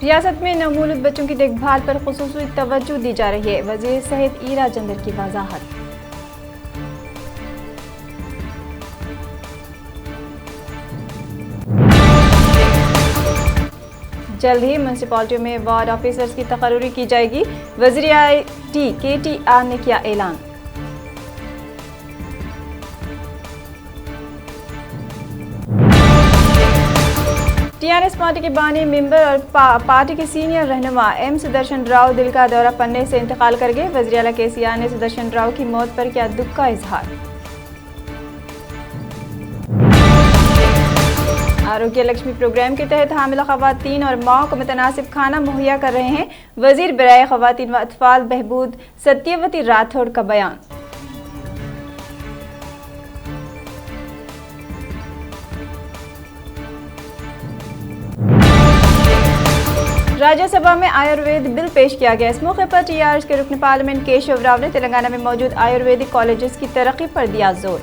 रियासत में नवमौलूद बच्चों की देखभाल पर खुसूसी तवज्जो दी जा रही है। वज़ीर सेहत ईरा जंदर की वजाहत। जल्द ही म्यूनसिपालिटियों में वार्ड ऑफिसर्स की तकर्री की जाएगी। वज़ीर IT KTR ने किया ऐलान। TRS पार्टी के बानी मेंबर और पार्टी के सीनियर रहनुमा M सुदर्शन राव दिल का दौरा पड़ने से इंतकाल कर गए। वज़ीर आला KCR ने सुदर्शन राव की मौत पर किया दुख का इजहार। आरोग्य लक्ष्मी प्रोग्राम के तहत हामिला खवातीन और माओ को मुतनासिब खाना मुहैया कर रहे हैं। वज़ीर बराए खवातीन व अतफाल बहबूद सत्यवती राठौड़ का बयान। राज्यसभा में आयुर्वेद बिल पेश किया गया। इस मौके पर TRS के रुकन पार्लियामेंट केशव राव ने तेलंगाना में मौजूद आयुर्वेदिक कॉलेजेस की तरक्की पर दिया जोर।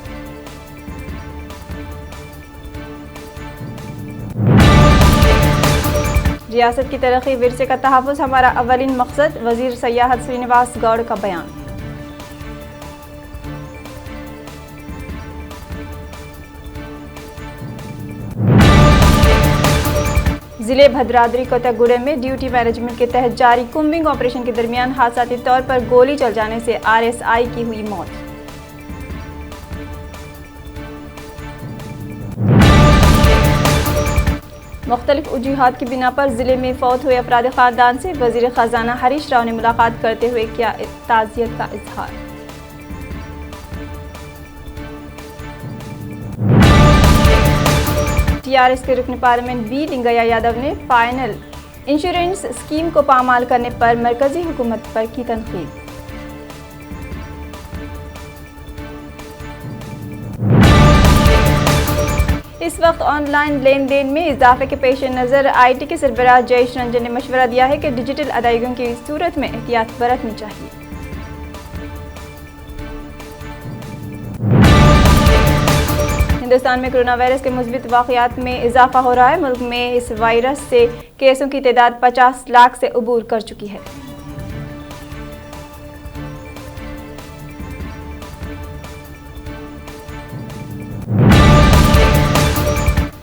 रियासत की तरक्की विरसे का तहफ़्फ़ुज़ हमारा अवलिन मकसद। वज़ीर सयाहत श्रीनिवास गौड़ का बयान। जिले भद्राद्री कोत्तागुडेम में ड्यूटी मैनेजमेंट के तहत जारी कुंबिंग ऑपरेशन के दरमियान हादसाती तौर पर गोली चल जाने से RSI की हुई मौत। मुख्तलिफ वजूहात की बिना पर जिले में फौत हुए अफराद खानदान से वज़ीर खजाना हरीश राव ने मुलाकात करते हुए किया ताज़ियत का इजहार। TRS के रुकन पार्लियामेंट B लिंगैया यादव ने फाइनल इंश्योरेंस स्कीम को पामाल करने पर मरकजी हुकूमत पर की तनकीद। इस वक्त ऑनलाइन लेन देन में इजाफे के पेश नज़र IT के सरबराह जयेश रंजन ने मशवरा दिया है कि डिजिटल अदायगियों की सूरत में एहतियात बरतनी चाहिए। हिंदुस्तान में कोरोना वायरस के मुस्बित वाक़यात में इजाफा हो रहा है। मुल्क में इस वायरस से केसों की तादाद 50 लाख से अबूर कर चुकी है।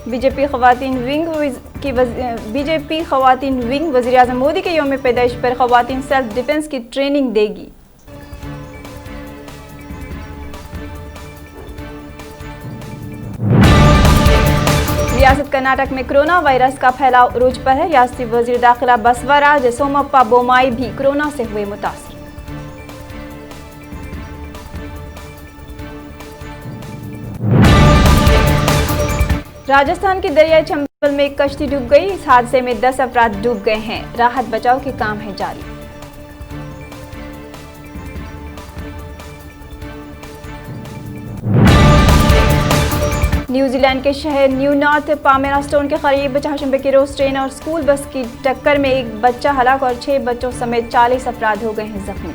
बीजेपी खवातीन विंग वज़ीर आज़म मोदी के यौम पैदाइश पर खवातीन सेल्फ डिफेंस की ट्रेनिंग देगी। रियासत कर्नाटक में कोरोना वायरस का फैलाव अरूज पर है। रियासती वज़ीर दाखिला बसवराज सोमप्पा बोमाई भी कोरोना से हुए मुतासर। राजस्थान के दरियाई चंबल में एक कश्ती डूब गई। इस हादसे में 10 अफराद डूब गए हैं। राहत बचाव के काम है जारी। न्यूजीलैंड के शहर न्यू नॉर्थ पामेरास्टोन के करीब चारशंबे के रोज ट्रेन और स्कूल बस की टक्कर में एक बच्चा हलाक और 6 बच्चों समेत 40 अफराद हो गए हैं जख्मी।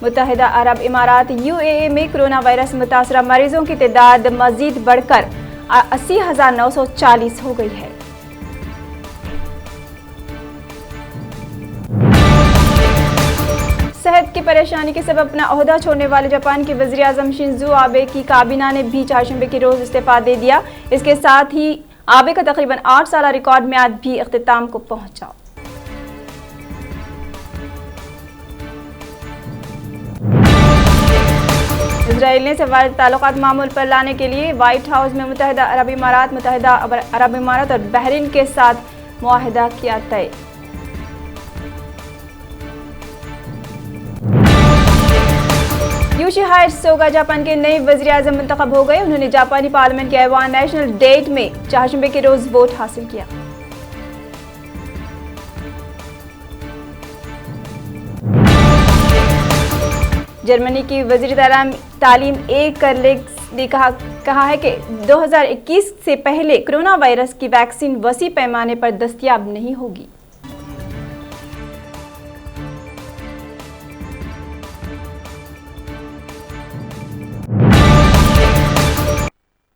मुत्तहिदा अरब इमारात UAE में कोरोना वायरस मुतासरा मरीजों की तादाद मजीद बढ़कर 80,940 हो गई है। सेहत की परेशानी के सबब अपना ओहदा छोड़ने वाले जापान के वज़ीर आज़म शिंजो आबे की काबीना ने भी चारशंबे के रोज इस्तीफा दे दिया। इसके साथ ही आबे का तकरीबन 8 साल रिकॉर्ड म्याद भी इख्तिताम को पहुंचा। इजराइल ने सवाल ताल्लुकात मामूल पर लाने के लिए व्हाइट हाउस में मुत्तहिदा अरब इमारात और बहरीन के साथ मुआहिदा किया तय। योशिहाइड सोगा जापान के नए वज़ीर आज़म मुंतखब हो गए। उन्होंने जापानी पार्लियामेंट के ऐवान नेशनल डेट में चारशंबे के रोज वोट हासिल किया। जर्मनी की वज़ीर तालीम कर्लेग ने कहा है कि 2021 से पहले कोरोना वायरस की वैक्सीन वसी पैमाने पर दस्तयाब नहीं होगी।